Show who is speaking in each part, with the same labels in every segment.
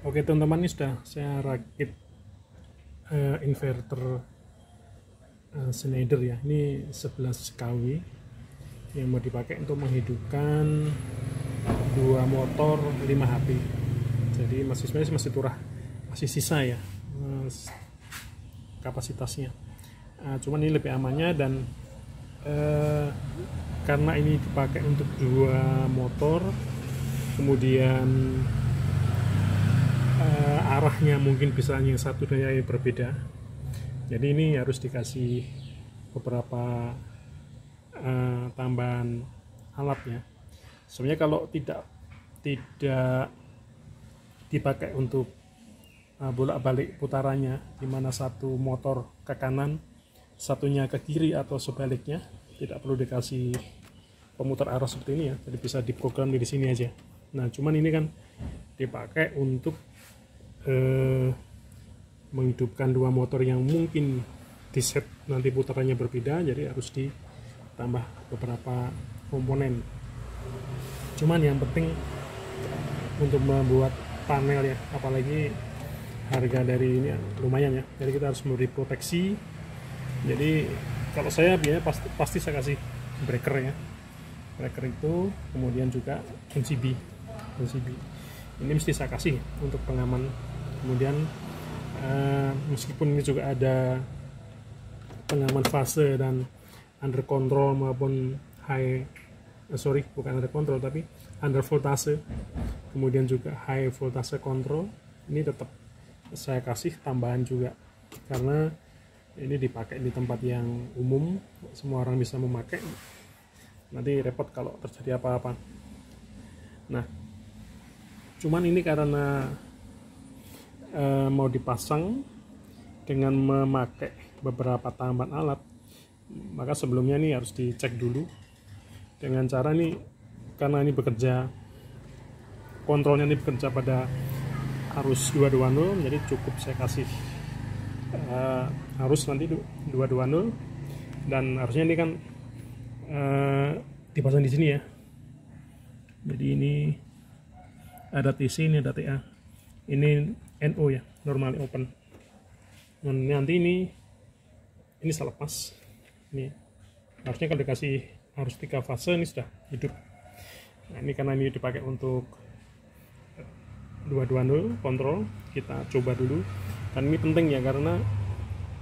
Speaker 1: Oke teman-teman, ini sudah saya rakit inverter Schneider ya. Ini 11 kW yang mau dipakai untuk menghidupkan dua motor 5 HP. Jadi sebenarnya masih turah, masih sisa ya kapasitasnya. Cuman ini lebih amannya, dan karena ini dipakai untuk dua motor, kemudian arahnya mungkin bisa yang satu dan yang berbeda, jadi ini harus dikasih beberapa tambahan alatnya. Sebenarnya kalau tidak dipakai untuk bolak-balik putarannya, dimana satu motor ke kanan satunya ke kiri atau sebaliknya, tidak perlu dikasih pemutar arah seperti ini ya, jadi bisa diprogram di sini aja. Nah cuman ini kan dipakai untuk menghidupkan dua motor yang mungkin di set nanti putarannya berbeda, jadi harus ditambah beberapa komponen. Cuman yang penting untuk membuat panel ya, apalagi harga dari ini lumayan ya, jadi kita harus memberi proteksi. Jadi kalau saya biasanya pasti saya kasih breaker ya, breaker itu, kemudian juga NCB ini mesti saya kasih untuk pengaman. Kemudian meskipun ini juga ada pengaman fase dan under control maupun bukan under control tapi under voltase, kemudian juga high voltase control, ini tetap saya kasih tambahan juga, karena ini dipakai di tempat yang umum, semua orang bisa memakai, nanti repot kalau terjadi apa-apa. Nah cuman ini karena mau dipasang dengan memakai beberapa tambahan alat, maka sebelumnya ini harus dicek dulu dengan cara nih, karena ini bekerja, kontrolnya ini bekerja pada arus 220, jadi cukup saya kasih arus nanti 220, dan harusnya ini kan dipasang di sini ya. Jadi ini ada TC, ini ada TA, ini NO ya, normally open. Nanti ini saya lepas, ini harusnya kalau dikasih harus 3 fase, ini sudah hidup. Nah ini karena ini dipakai untuk 220 kontrol, kita coba dulu. Dan ini penting ya, karena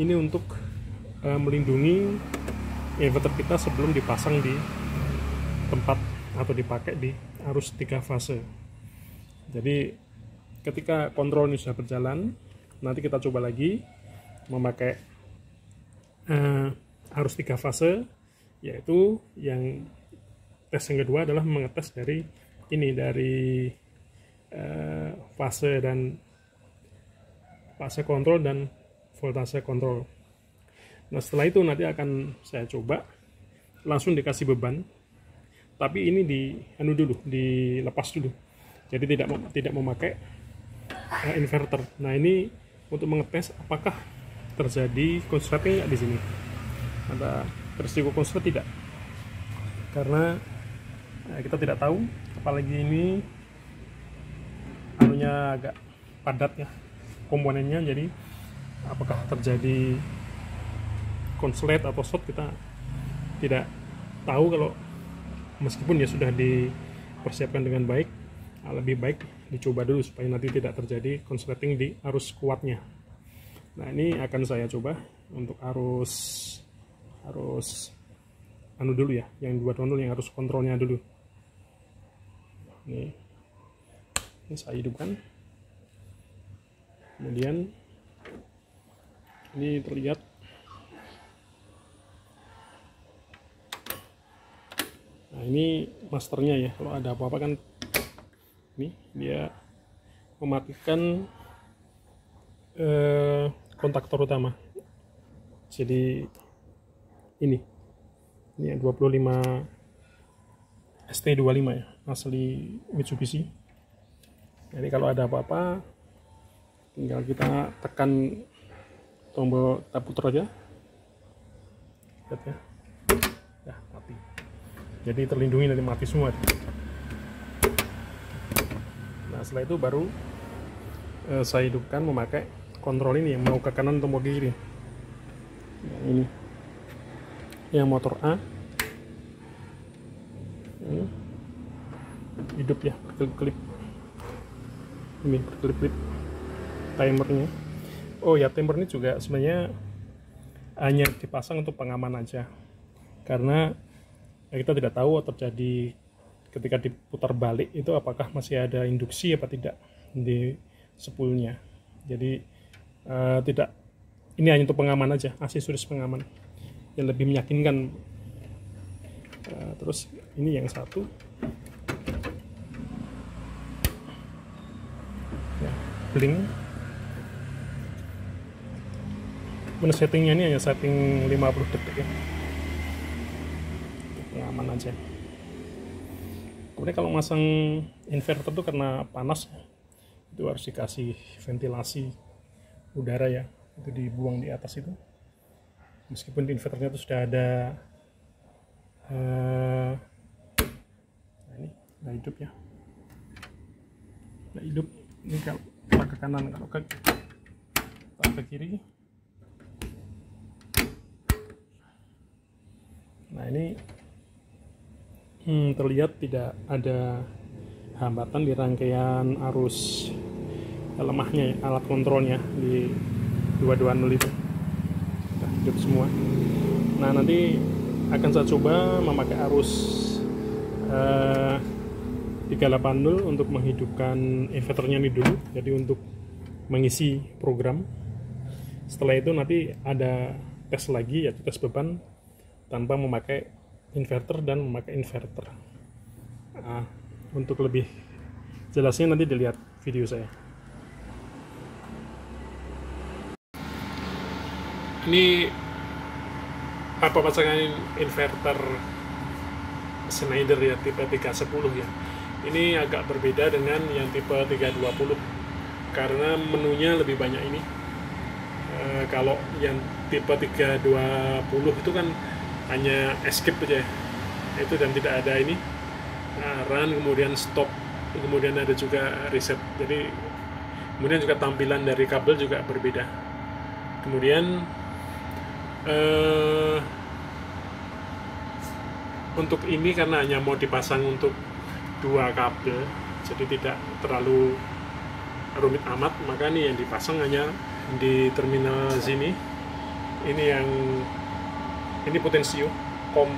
Speaker 1: ini untuk melindungi inverter kita sebelum dipasang di tempat atau dipakai di arus 3 fase. Jadi ketika kontrol ini sudah berjalan, nanti kita coba lagi memakai arus 3 fase, yaitu yang tes yang kedua adalah mengetes dari fase kontrol dan voltase kontrol. Nah setelah itu nanti akan saya coba langsung dikasih beban, tapi ini dilepas dulu, jadi tidak memakai inverter. Nah ini untuk mengetes apakah terjadi konsleting nggak di sini, ada resiko konslet tidak, karena kita tidak tahu, apalagi ini anunya agak padat ya komponennya, jadi apakah terjadi konslet atau short kita tidak tahu. Kalau meskipun ya sudah dipersiapkan dengan baik, lebih baik dicoba dulu supaya nanti tidak terjadi konsleting di arus kuatnya. Nah ini akan saya coba untuk arus dulu ya, yang 220, yang arus kontrolnya dulu. Ini saya hidupkan, kemudian ini terlihat nah ini masternya ya, kalau ada apa-apa kan ini dia mematikan kontaktor utama. Jadi ini 25 ST25 ya, asli Mitsubishi. Jadi kalau ada apa-apa tinggal kita tekan tombol, kita putar aja, lihat ya, mati. Jadi terlindungi, nanti mati semua. Nah setelah itu baru saya hidupkan memakai kontrol ini yang mau ke kanan atau mau ke kiri. Nah, ini yang motor A ini hidup ya, berkelip-kelip. Ini berkelip-kelip timernya. Oh ya, timer ini juga sebenarnya hanya dipasang untuk pengaman aja, karena kita tidak tahu terjadi ketika diputar balik itu apakah masih ada induksi apa tidak di spoolnya. Jadi tidak, ini hanya untuk pengaman aja, aksesoris pengaman yang lebih meyakinkan. Terus ini yang satu ya, blink. Mana settingnya ini hanya setting 50 detik ya, pengaman aja. Kemudian kalau masang inverter tuh karena panas itu harus dikasih ventilasi udara ya, itu dibuang di atas itu. Meskipun di inverternya itu sudah ada nah ini udah hidup ya, udah hidup. Ini kalau ke kanan, kalau ke kiri. Nah ini terlihat tidak ada hambatan di rangkaian arus lemahnya ya, alat kontrolnya di 220 itu sudah hidup semua. Nah nanti akan saya coba memakai arus 380 untuk menghidupkan inverternya ini dulu, jadi untuk mengisi program. Setelah itu nanti ada tes lagi, yaitu tes beban tanpa memakai inverter dan memakai inverter. Untuk lebih jelasnya nanti dilihat video saya. Ini apa pasangan inverter Schneider ya, tipe 310 ya. Ini agak berbeda dengan yang tipe 320 karena menunya lebih banyak ini. Kalau yang tipe 320 itu kan hanya escape aja ya, itu, dan tidak ada ini run, kemudian stop, kemudian ada juga reset. Jadi kemudian juga tampilan dari kabel juga berbeda. Kemudian untuk ini karena hanya mau dipasang untuk 2 kabel, jadi tidak terlalu rumit amat, maka ini yang dipasang hanya di terminal sini. Ini yang ini potensio com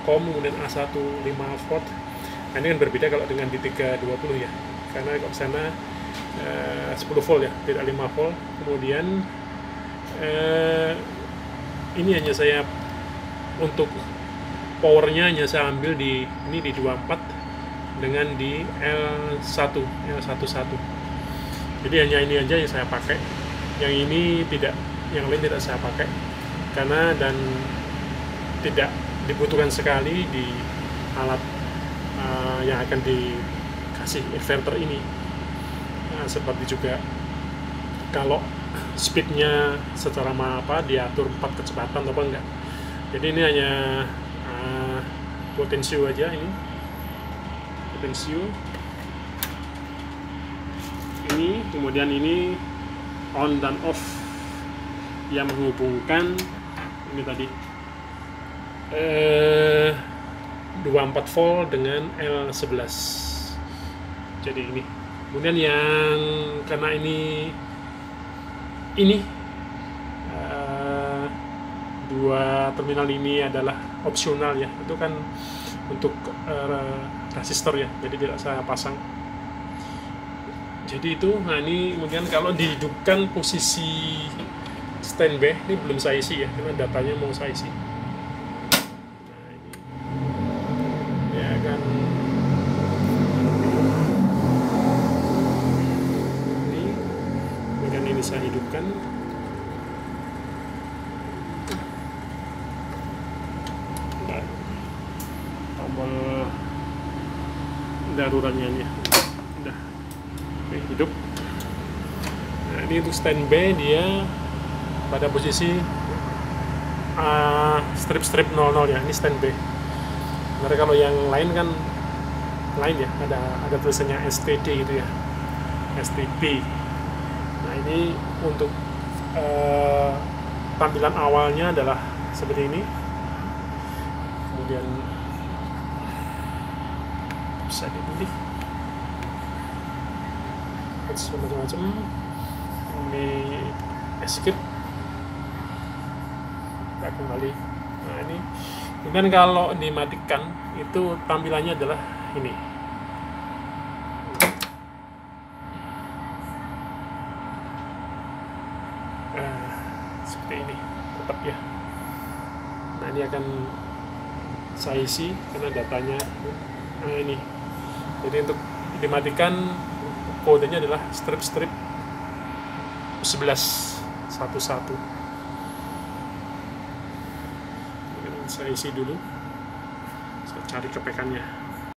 Speaker 1: kemudian A1 5 volt. Nah, ini kan berbeda kalau dengan di 320 ya, karena kalau sana 10 volt ya, tidak 5 volt. Kemudian ini hanya saya untuk powernya hanya saya ambil di ini di 24 dengan di L11. Jadi hanya ini aja yang saya pakai, yang ini tidak, yang lain tidak saya pakai karena dan tidak dibutuhkan sekali di alat yang akan dikasih inverter ini. Seperti juga kalau speednya secara diatur 4 kecepatan atau enggak. Jadi ini hanya potensio aja, ini potensio ini, kemudian ini on dan off yang menghubungkan ini tadi 24 volt dengan L11. Jadi ini. Kemudian yang karena ini dua terminal ini adalah opsional ya, itu kan untuk resistor ya, jadi tidak saya pasang. Jadi itu, nah ini kemudian kalau dihidupkan posisi standby, ini belum saya isi ya, karena datanya mau saya isi. Nah ini ya kan, ini kemudian ini saya hidupkan. Tombol daruratnya ini udah hidup. Nah ini untuk standby, dia pada posisi strip 00 ya, ini standby. Karena kalau yang lain kan lain ya, ada tulisannya STD gitu ya, STB. Nah, ini untuk tampilan awalnya adalah seperti ini. Kemudian bisa dipilih macam-macam, ini escape, kita kembali. Nah, ini kemudian kalau dimatikan itu tampilannya adalah ini. Seperti ini tetap ya. Nah, ini akan saya isi karena datanya. Nah, ini jadi untuk dimatikan kodenya adalah strip 1111. Saya isi dulu, saya cari kepekannya.